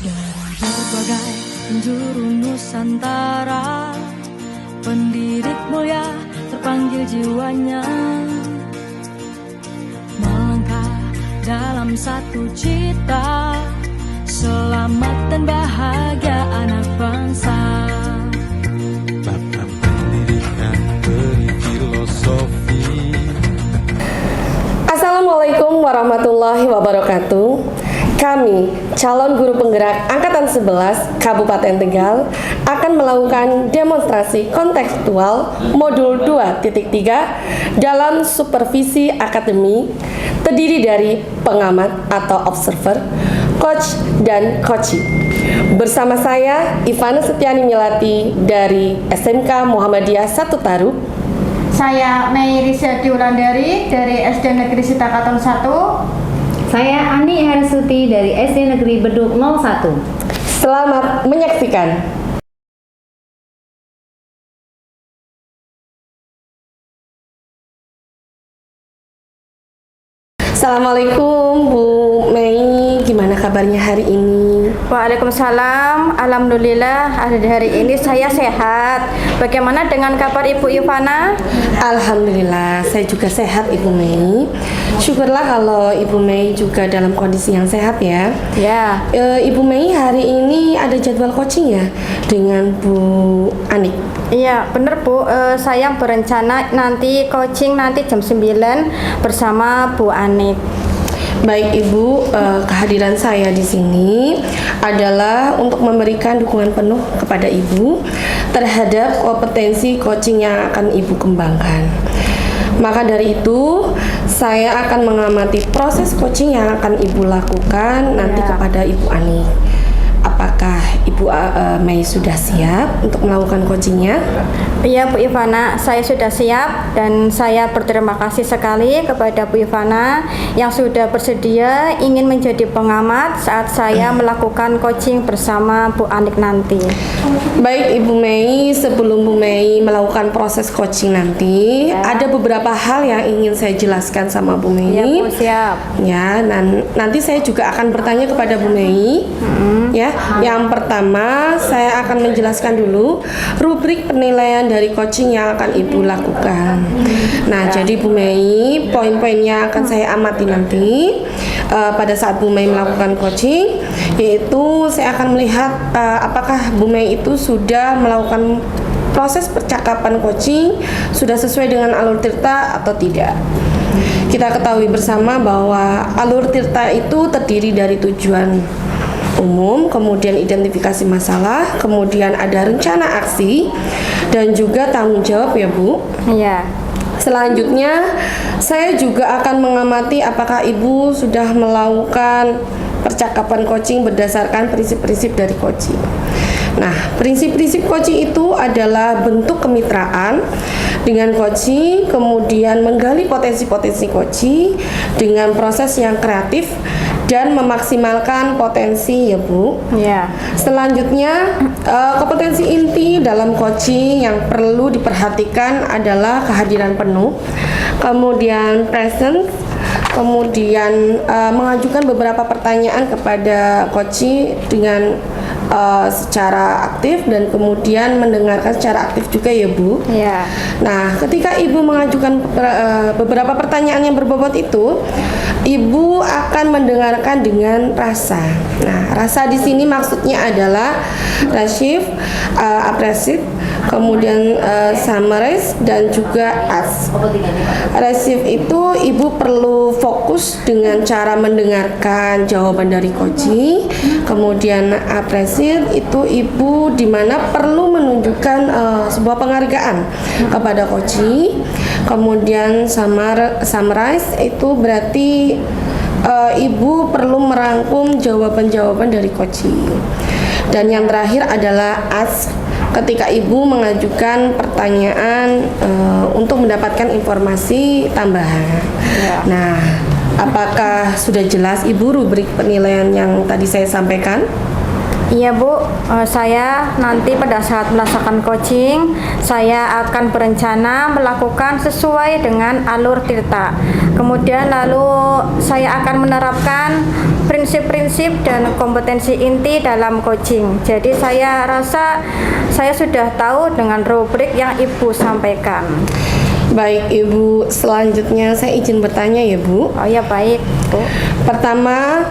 Dari berbagai penjuru Nusantara, pendidik mulia terpanggil jiwanya, melangkah dalam satu cita, selamat dan bahagia anak bangsa. Bapak pendidikan beri filosofi. Assalamualaikum warahmatullahi wabarakatuh. Kami, calon guru penggerak Angkatan 11 Kabupaten Tegal, akan melakukan demonstrasi kontekstual modul 2.3 dalam supervisi akademi, terdiri dari pengamat atau observer, coach, dan coaching. Bersama saya, Ivana Setiani Milati dari SMK Muhammadiyah 1 Taru. Saya Mei Risyadi Wulandari dari SD Negeri Sitakaton 1. Saya Ani Hersuti dari SD Negeri Beduk 01. Selamat menyaksikan. Assalamualaikum Bu Mei, gimana kabarnya hari ini? Waalaikumsalam. Alhamdulillah hari ini saya sehat. Bagaimana dengan kabar Ibu Ivana? Alhamdulillah, saya juga sehat Ibu Mei. Syukurlah kalau Ibu Mei juga dalam kondisi yang sehat ya. Ya. Ibu Mei hari ini ada jadwal coaching ya dengan Bu Anik. Iya, benar Bu. Saya berencana nanti coaching nanti jam 9 bersama Bu Anik. Baik Ibu, kehadiran saya di sini adalah untuk memberikan dukungan penuh kepada Ibu terhadap kompetensi coaching yang akan Ibu kembangkan. Maka dari itu, saya akan mengamati proses coaching yang akan Ibu lakukan nanti kepada Ibu Ani. Apakah Ibu Mei sudah siap untuk melakukan coachingnya? Iya Bu Ivana, saya sudah siap dan saya berterima kasih sekali kepada Bu Ivana yang sudah bersedia ingin menjadi pengamat saat saya melakukan coaching bersama Bu Anik nanti. Baik Ibu Mei, sebelum Bu Mei melakukan proses coaching nanti, ada beberapa hal yang ingin saya jelaskan sama Bu Mei. Ya Bu, siap. Ya, nanti saya juga akan bertanya kepada Bu Mei. Ya, yang pertama saya akan menjelaskan dulu rubrik penilaian dari coaching yang akan Ibu lakukan. Nah, jadi Bu Mei, poin-poinnya akan saya amati nanti pada saat Bu Mei melakukan coaching, yaitu saya akan melihat apakah Bu Mei itu sudah melakukan proses percakapan coaching sudah sesuai dengan alur tirta atau tidak. Kita ketahui bersama bahwa alur tirta itu terdiri dari tujuan umum, kemudian identifikasi masalah, kemudian ada rencana aksi, dan juga tanggung jawab ya Bu. Iya. Selanjutnya, saya juga akan mengamati apakah Ibu sudah melakukan percakapan coaching berdasarkan prinsip-prinsip dari coaching. Nah, prinsip-prinsip coaching itu adalah bentuk kemitraan dengan coaching, kemudian menggali potensi-potensi coaching dengan proses yang kreatif dan memaksimalkan potensi ya Bu. Ya. Selanjutnya, kompetensi inti dalam coaching yang perlu diperhatikan adalah kehadiran penuh, kemudian presence, kemudian mengajukan beberapa pertanyaan kepada coaching dengan secara aktif dan kemudian mendengarkan secara aktif juga ya Bu. Ya. Nah, ketika Ibu mengajukan beberapa pertanyaan yang berbobot itu, Ibu akan mendengarkan dengan rasa. Nah, rasa di sini maksudnya adalah resif, apresif, kemudian summarize dan juga as. Resif itu Ibu perlu fokus dengan cara mendengarkan jawaban dari coaching. Kemudian apresif itu Ibu dimana perlu menunjukkan sebuah penghargaan kepada coaching. Kemudian summarize itu berarti Ibu perlu merangkum jawaban-jawaban dari coaching. Dan yang terakhir adalah ask, ketika Ibu mengajukan pertanyaan untuk mendapatkan informasi tambahan. Ya. Nah, apakah sudah jelas Ibu rubrik penilaian yang tadi saya sampaikan? Iya Bu, saya nanti pada saat melaksanakan coaching, saya akan berencana melakukan sesuai dengan alur tirta. Kemudian lalu saya akan menerapkan prinsip-prinsip dan kompetensi inti dalam coaching. Jadi saya rasa saya sudah tahu dengan rubrik yang Ibu sampaikan. Baik Ibu, selanjutnya saya izin bertanya ya Bu. Oh ya, baik Bu. Pertama,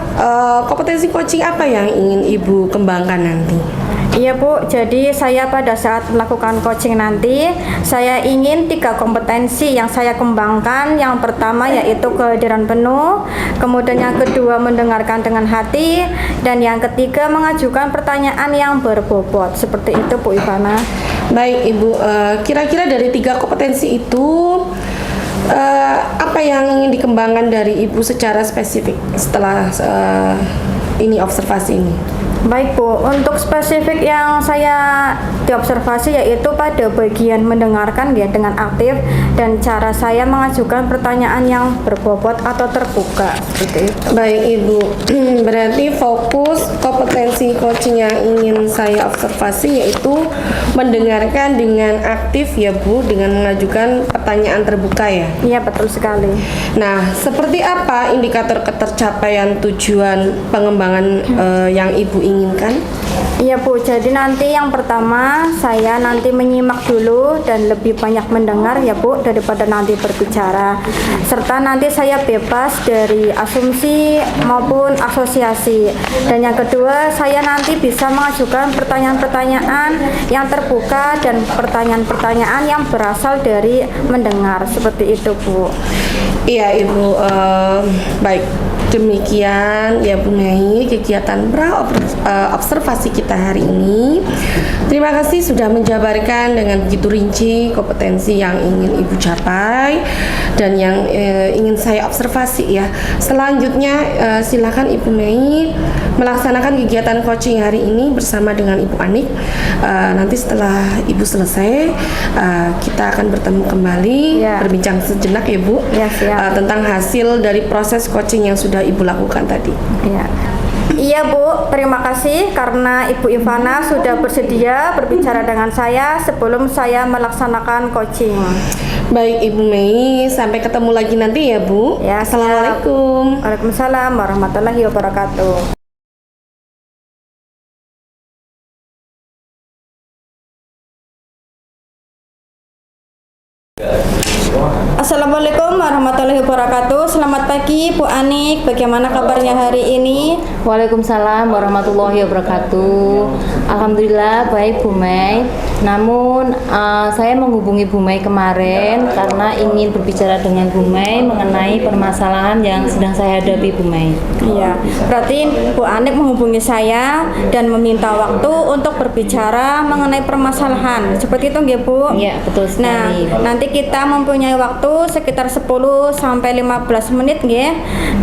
kompetensi coaching apa yang ingin Ibu kembangkan nanti? Iya Bu, jadi saya pada saat melakukan coaching nanti, saya ingin 3 kompetensi yang saya kembangkan. Yang pertama yaitu kehadiran penuh, kemudian yang kedua mendengarkan dengan hati, dan yang ketiga mengajukan pertanyaan yang berbobot. Seperti itu Bu Ivana. Baik Ibu, kira-kira dari 3 kompetensi itu apa yang ingin dikembangkan dari Ibu secara spesifik setelah ini observasi ini? Baik Bu, untuk spesifik yang saya diobservasi yaitu pada bagian mendengarkan ya dengan aktif, dan cara saya mengajukan pertanyaan yang berbobot atau terbuka seperti itu. Baik Ibu, berarti fokus kompetensi coaching yang ingin saya observasi yaitu mendengarkan dengan aktif ya Bu, dengan mengajukan pertanyaan terbuka ya? Iya betul sekali. Nah, seperti apa indikator ketercapaian tujuan pengembangan yang Ibu inginkan? Iya Bu, jadi nanti yang pertama saya nanti menyimak dulu dan lebih banyak mendengar ya Bu daripada nanti berbicara, serta nanti saya bebas dari asumsi maupun asosiasi. Dan yang kedua, saya nanti bisa mengajukan pertanyaan-pertanyaan yang terbuka dan pertanyaan-pertanyaan yang berasal dari mendengar, seperti itu Bu. Iya Ibu, baik. Demikian ya Bu Mei kegiatan observasi kita hari ini. Terima kasih sudah menjabarkan dengan begitu rinci kompetensi yang ingin Ibu capai dan yang ingin saya observasi ya. Selanjutnya silakan Ibu Mei melaksanakan kegiatan coaching hari ini bersama dengan Ibu Anik. Nanti setelah Ibu selesai kita akan bertemu kembali berbincang sejenak ya Bu tentang hasil dari proses coaching yang sudah Ibu lakukan tadi. Iya Bu, terima kasih karena Ibu Ivana sudah bersedia berbicara dengan saya sebelum saya melaksanakan coaching. Baik Ibu Mei, sampai ketemu lagi nanti ya Bu. Ya, Assalamualaikum. Waalaikumsalam warahmatullahi wabarakatuh. Assalamualaikum warahmatullahi wabarakatuh. Selamat pagi Bu Anik, bagaimana kabarnya hari ini? Waalaikumsalam warahmatullahi wabarakatuh. Alhamdulillah baik Bu Mei. Namun saya menghubungi Bu Mei kemarin karena ingin berbicara dengan Bu Mei mengenai permasalahan yang sedang saya hadapi Bu Mei. Iya, berarti Bu Anik menghubungi saya dan meminta waktu untuk berbicara mengenai permasalahan. Seperti itu nggih Bu? Iya, betul sekali. Nah, nanti kita mempunyai waktu sekitar 10 sampai 15 menit nggih.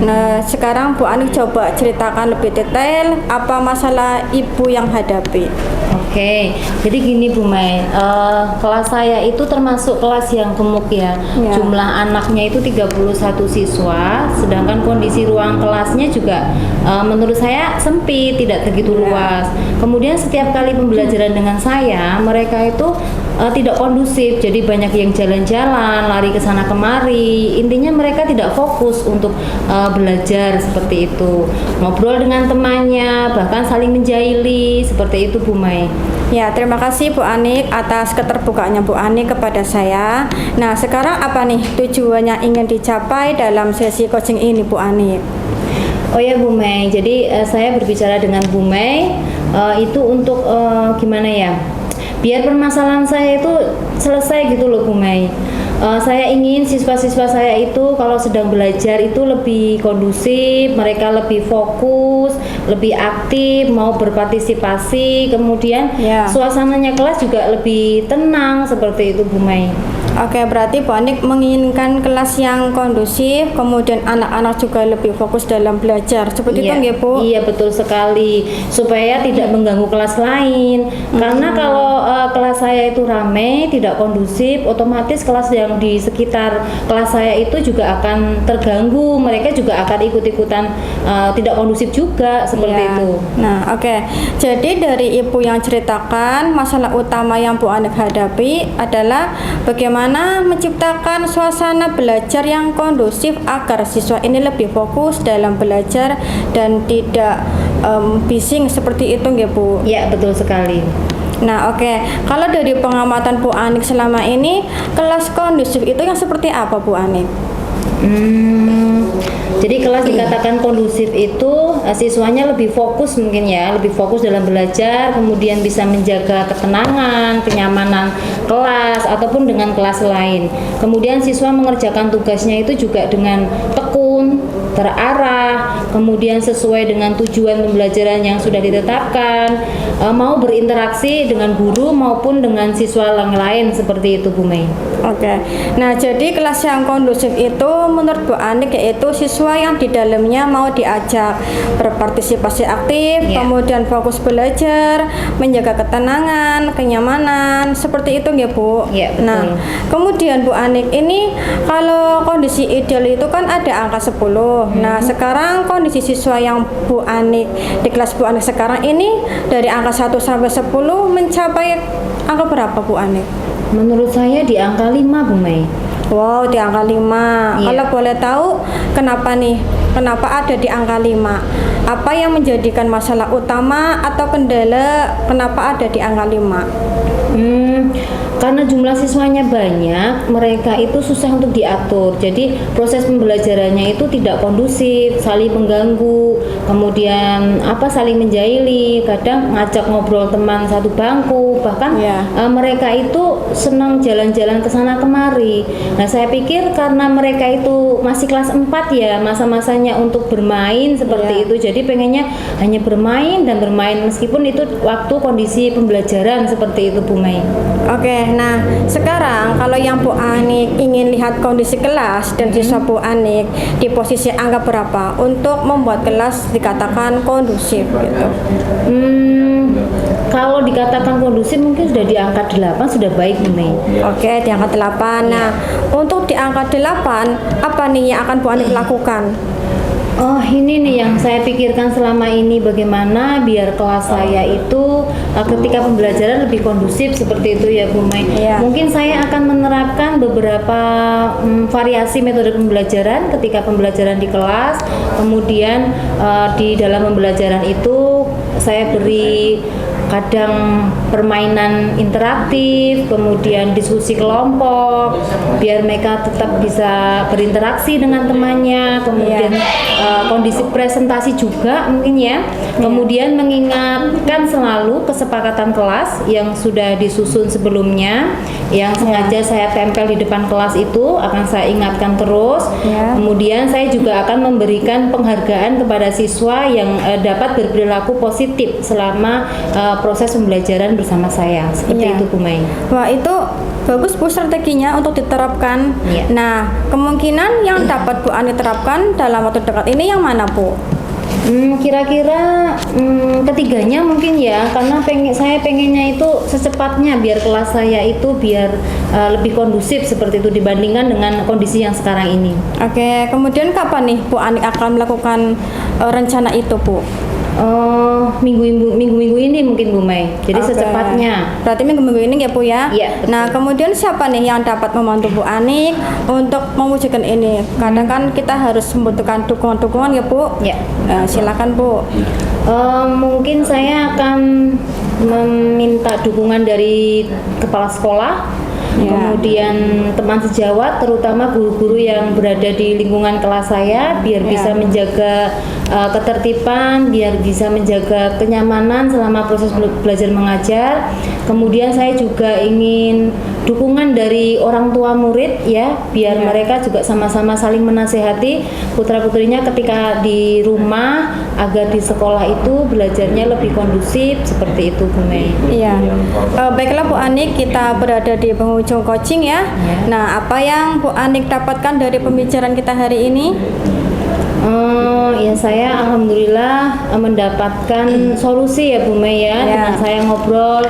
Nah, sekarang Bu Anik coba ceritakan lebih detail apa masalah Ibu yang hadapi. Oke, jadi gini Bu Mei, kelas saya itu termasuk kelas yang gemuk ya. Jumlah anaknya itu 31 siswa, sedangkan kondisi ruang kelasnya juga menurut saya sempit, tidak begitu luas. Kemudian setiap kali pembelajaran dengan saya, mereka itu tidak kondusif, jadi banyak yang jalan-jalan, lari ke sana kemari. Intinya mereka tidak fokus untuk belajar seperti itu. Ngobrol dengan temannya, bahkan saling menjahili, seperti itu Bu Mei. Ya, terima kasih Bu Anik atas keterbukaannya Bu Anik kepada saya. Nah, sekarang apa nih tujuannya ingin dicapai dalam sesi coaching ini Bu Anik? Oh ya Bu Mei, jadi saya berbicara dengan Bu Mei itu untuk gimana ya? Biar permasalahan saya itu selesai gitu loh Bu Mei. Saya ingin siswa-siswa saya itu kalau sedang belajar itu lebih kondusif, mereka lebih fokus, lebih aktif, mau berpartisipasi, kemudian suasananya kelas juga lebih tenang, seperti itu Bu Mei. Oke, berarti Bu Anik menginginkan kelas yang kondusif, kemudian anak-anak juga lebih fokus dalam belajar. Seperti itu nggih Bu? Iya, betul sekali. Supaya tidak mengganggu kelas lain. Karena kalau kelas saya itu ramai, tidak kondusif, otomatis kelas yang di sekitar kelas saya itu juga akan terganggu. Mereka juga akan ikut-ikutan tidak kondusif juga, seperti itu. Nah, oke. Jadi dari Ibu yang ceritakan, masalah utama yang Bu Anik hadapi adalah bagaimana bagaimana menciptakan suasana belajar yang kondusif agar siswa ini lebih fokus dalam belajar dan tidak bising seperti itu nggih Bu? Ya, betul sekali. Nah, oke. Kalau dari pengamatan Bu Anik selama ini, kelas kondusif itu yang seperti apa Bu Anik? Jadi kelas dikatakan kondusif itu siswanya lebih fokus mungkin ya, lebih fokus dalam belajar, kemudian bisa menjaga ketenangan, kenyamanan kelas ataupun dengan kelas lain. Kemudian siswa mengerjakan tugasnya itu juga dengan tekun, terarah, kemudian sesuai dengan tujuan pembelajaran yang sudah ditetapkan, mau berinteraksi dengan guru maupun dengan siswa yang lain seperti itu Bu Mei. Oke. Nah, jadi kelas yang kondusif itu menurut Bu Anik yaitu siswa yang di dalamnya mau diajak berpartisipasi aktif, kemudian fokus belajar, menjaga ketenangan, kenyamanan, seperti itu nggih Bu? Iya, betul. Nah, kemudian Bu Anik ini kalau kondisi ideal itu kan ada angka 10. Nah, sekarang kondisi siswa yang Bu Anik di kelas Bu Anik sekarang ini dari angka 1 sampai 10 mencapai angka berapa Bu Anik? Menurut saya di angka 5 Bu Mei. Wow, di angka 5. Iya. Kalau boleh tahu kenapa nih? Kenapa ada di angka 5? Apa yang menjadikan masalah utama atau kendala kenapa ada di angka 5? Karena jumlah siswanya banyak, mereka itu susah untuk diatur. Jadi proses pembelajarannya itu tidak kondusif, saling mengganggu, kemudian saling menjahili, kadang ngajak ngobrol teman satu bangku, bahkan mereka itu senang jalan-jalan ke sana kemari. Nah, saya pikir karena mereka itu masih kelas 4 ya, masa-masanya untuk bermain seperti itu. Jadi pengennya hanya bermain dan bermain meskipun itu waktu kondisi pembelajaran seperti itu Bu Mei. Oke, nah sekarang kalau yang Bu Anik ingin lihat kondisi kelas dan siswa Bu Anik di posisi angka berapa untuk membuat kelas dikatakan kondusif gitu? Kalau dikatakan kondusif mungkin sudah di angka 8 sudah baik nih. Oke, di angka 8. Nah, untuk di angka 8 apa nih yang akan Bu Anik lakukan? Oh, ini nih yang saya pikirkan selama ini, bagaimana biar kelas saya itu ketika pembelajaran lebih kondusif seperti itu ya Bu Mai. Mungkin saya akan menerapkan beberapa variasi metode pembelajaran ketika pembelajaran di kelas. Kemudian di dalam pembelajaran itu saya beri kadang permainan interaktif, kemudian diskusi kelompok, biar mereka tetap bisa berinteraksi dengan temannya, kemudian kondisi presentasi juga mungkin ya, kemudian mengingatkan selalu kesepakatan kelas yang sudah disusun sebelumnya, yang sengaja saya tempel di depan kelas itu akan saya ingatkan terus, kemudian saya juga akan memberikan penghargaan kepada siswa yang dapat berperilaku positif selama proses pembelajaran bersama saya seperti itu Bu Mai. Wah, itu bagus Bu strateginya untuk diterapkan. Nah, kemungkinan yang dapat Bu Ani terapkan dalam waktu dekat ini yang mana Bu? Kira-kira ketiganya mungkin ya, karena saya pengennya itu secepatnya biar kelas saya itu biar lebih kondusif seperti itu dibandingkan dengan kondisi yang sekarang ini. Oke, kemudian kapan nih Bu Ani akan melakukan rencana itu Bu? Minggu-minggu ini mungkin Bu Mai. Jadi secepatnya. Berarti minggu-minggu ini ya Bu ya? Iya. Nah, kemudian siapa nih yang dapat membantu Bu Ani untuk mewujudkan ini? Kadang kan kita harus membutuhkan dukungan-dukungan ya Bu? Iya. Silakan Bu. Mungkin saya akan meminta dukungan dari kepala sekolah. Kemudian teman sejawat, terutama guru-guru yang berada di lingkungan kelas saya, biar bisa menjaga ketertiban, biar bisa menjaga kenyamanan selama proses belajar mengajar. Kemudian saya juga ingin dukungan dari orang tua murid ya, biar mereka juga sama-sama saling menasehati putra-putrinya ketika di rumah agar di sekolah itu belajarnya lebih kondusif seperti itu Bu Mei. Iya. Baiklah Bu Anik, kita berada di penghujung coaching ya. Nah, apa yang Bu Anik dapatkan dari pembicaraan kita hari ini? Ya saya alhamdulillah mendapatkan solusi ya Bu Mei ya. Dengan saya ngobrol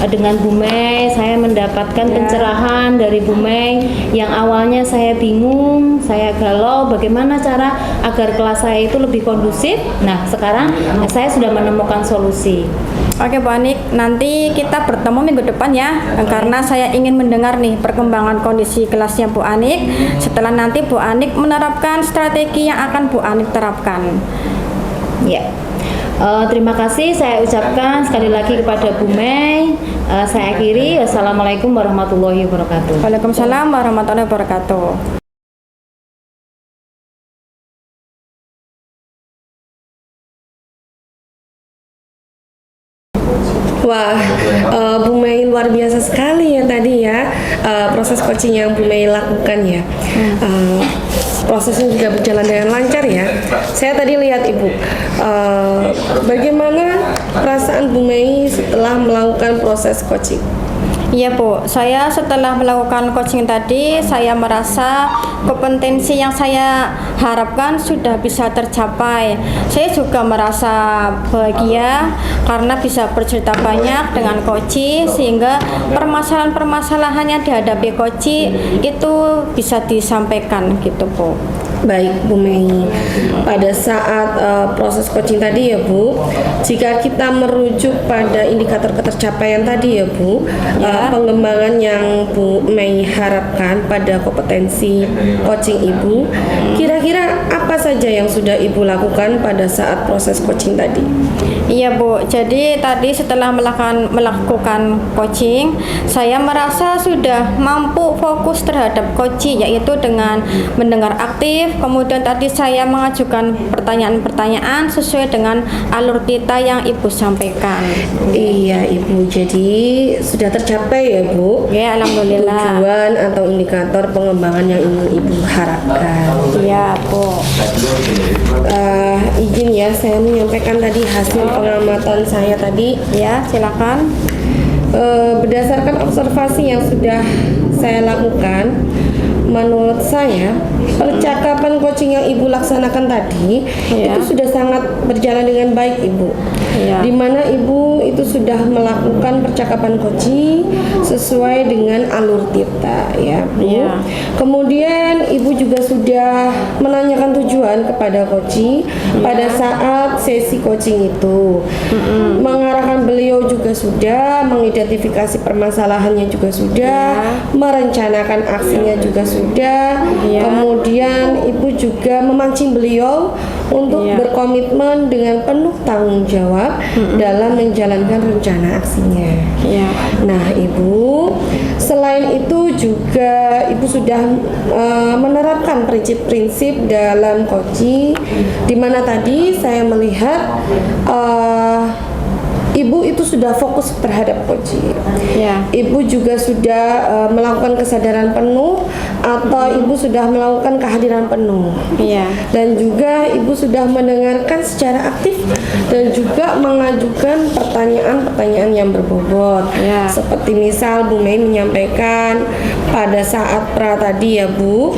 dengan Bu Mei, saya mendapatkan pencerahan dari Bu Mei yang awalnya saya bingung, saya galau bagaimana cara agar kelas saya itu lebih kondusif. Nah, sekarang saya sudah menemukan solusi. Oke Bu Anik, nanti kita bertemu minggu depan ya, karena saya ingin mendengar nih perkembangan kondisi kelasnya Bu Anik setelah nanti Bu Anik menerapkan strategi yang akan Bu Anik terapkan. Ya, terima kasih saya ucapkan sekali lagi kepada Bu Mei. Saya akhiri, wassalamualaikum warahmatullahi wabarakatuh. Waalaikumsalam warahmatullahi wabarakatuh. Wah, Bu Mei luar biasa sekali ya tadi ya, proses coaching yang Bu Mei lakukan ya. Prosesnya juga berjalan dengan lancar ya. Saya tadi lihat Ibu, bagaimana perasaan Bu Mei setelah melakukan proses coaching? Iya Bu, saya setelah melakukan coaching tadi, saya merasa kompetensi yang saya harapkan sudah bisa tercapai. Saya juga merasa bahagia karena bisa bercerita banyak dengan coach, sehingga permasalahan-permasalahan yang dihadapi coach itu bisa disampaikan gitu Bu. Baik Bu Mei, pada saat proses coaching tadi ya Bu, jika kita merujuk pada indikator ketercapaian tadi ya Bu, pengembangan yang Bu Mei harapkan pada kompetensi coaching Ibu, kira-kira apa saja yang sudah Ibu lakukan pada saat proses coaching tadi? Iya Bu, jadi tadi setelah melakukan coaching, saya merasa sudah mampu fokus terhadap coaching, yaitu dengan mendengar aktif. Kemudian tadi saya mengajukan pertanyaan-pertanyaan sesuai dengan alur pita yang Ibu sampaikan. Iya Ibu, jadi sudah tercapai ya Bu? Ya, alhamdulillah. Tujuan atau indikator pengembangan yang ingin Ibu harapkan. Iya Bu. Izin ya, saya menyampaikan tadi hasil pengamatan saya tadi. Ya, silakan. Berdasarkan observasi yang sudah saya lakukan, menurut saya percakapan coaching yang Ibu laksanakan tadi itu sudah sangat berjalan dengan baik Ibu. Di mana Ibu itu sudah melakukan percakapan coaching sesuai dengan alur tita ya Bu. Kemudian Ibu juga sudah menanyakan tujuan kepada coaching pada saat sesi coaching itu. Mengarahkan beliau juga sudah, mengidentifikasi permasalahannya juga sudah, merencanakan aksinya juga sudah. Kemudian Ibu juga memancing beliau untuk berkomitmen dengan penuh tanggung jawab dalam menjalankan rencana aksinya. Nah Ibu, selain itu juga Ibu sudah menerapkan prinsip-prinsip dalam coaching, di mana tadi saya melihat Ibu itu sudah fokus terhadap coaching. Ibu juga sudah melakukan kesadaran penuh atau Ibu sudah melakukan kehadiran penuh. Dan juga Ibu sudah mendengarkan secara aktif dan juga mengajukan pertanyaan-pertanyaan yang berbobot. Seperti misal Bu Mei menyampaikan pada saat pra tadi ya Bu,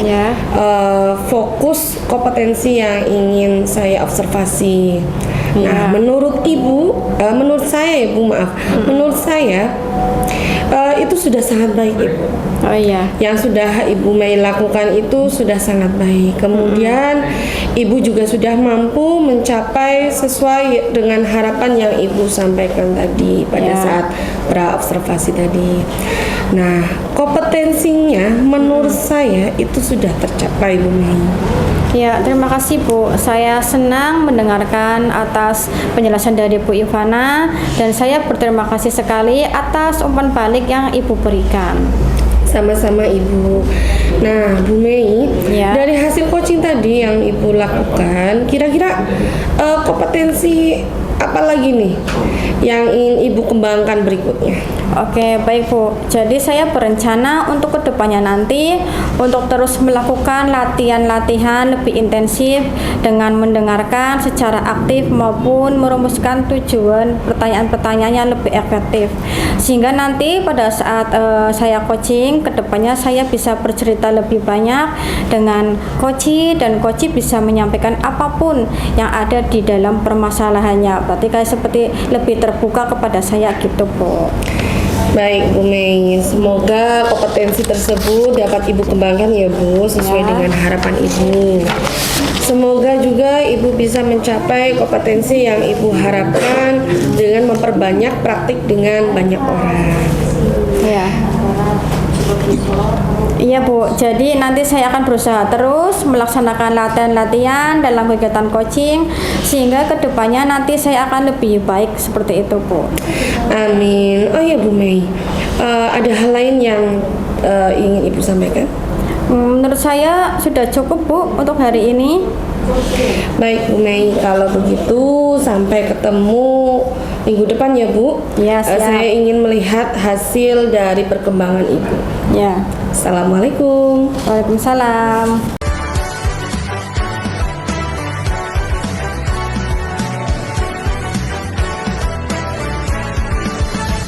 fokus kompetensi yang ingin saya observasi. Nah, menurut saya ya Bu, menurut saya itu sudah sangat baik Ibu. Yang sudah Ibu Mei lakukan itu sudah sangat baik. Kemudian Ibu juga sudah mampu mencapai sesuai dengan harapan yang Ibu sampaikan tadi pada saat pra-observasi tadi. Nah, kompetensinya menurut saya itu sudah tercapai Bu Mei. Ya, terima kasih Bu. Saya senang mendengarkan atas penjelasan dari Bu Ivana, dan saya berterima kasih sekali atas umpan balik yang Ibu berikan. Sama-sama Ibu. Nah Bu Mei, dari hasil coaching tadi yang Ibu lakukan, kira-kira kompetensi apa lagi nih yang ingin Ibu kembangkan berikutnya? Oke, baik Bu. Jadi saya berencana untuk kedepannya nanti untuk terus melakukan latihan-latihan lebih intensif dengan mendengarkan secara aktif maupun merumuskan tujuan pertanyaan-pertanyaannya lebih efektif. Sehingga nanti pada saat saya coaching, kedepannya saya bisa bercerita lebih banyak dengan coach dan coach bisa menyampaikan apapun yang ada di dalam permasalahannya. Berarti kayak seperti lebih terbuka kepada saya gitu Bu. Baik Bu Mei, semoga kompetensi tersebut dapat Ibu kembangkan ya Bu, sesuai dengan harapan Ibu. Semoga juga Ibu bisa mencapai kompetensi yang Ibu harapkan dengan memperbanyak praktik dengan banyak orang. Ya. Iya Bu, jadi nanti saya akan berusaha terus melaksanakan latihan-latihan dalam kegiatan coaching sehingga kedepannya nanti saya akan lebih baik seperti itu Bu. Amin. Oh ya Bu Mei, ada hal lain yang ingin Ibu sampaikan? Menurut saya sudah cukup Bu untuk hari ini. Baik Bu Mei, kalau begitu sampai ketemu minggu depan ya Bu. Ya, siap. Saya ingin melihat hasil dari perkembangan Ibu. Ya. Assalamualaikum. Waalaikumsalam.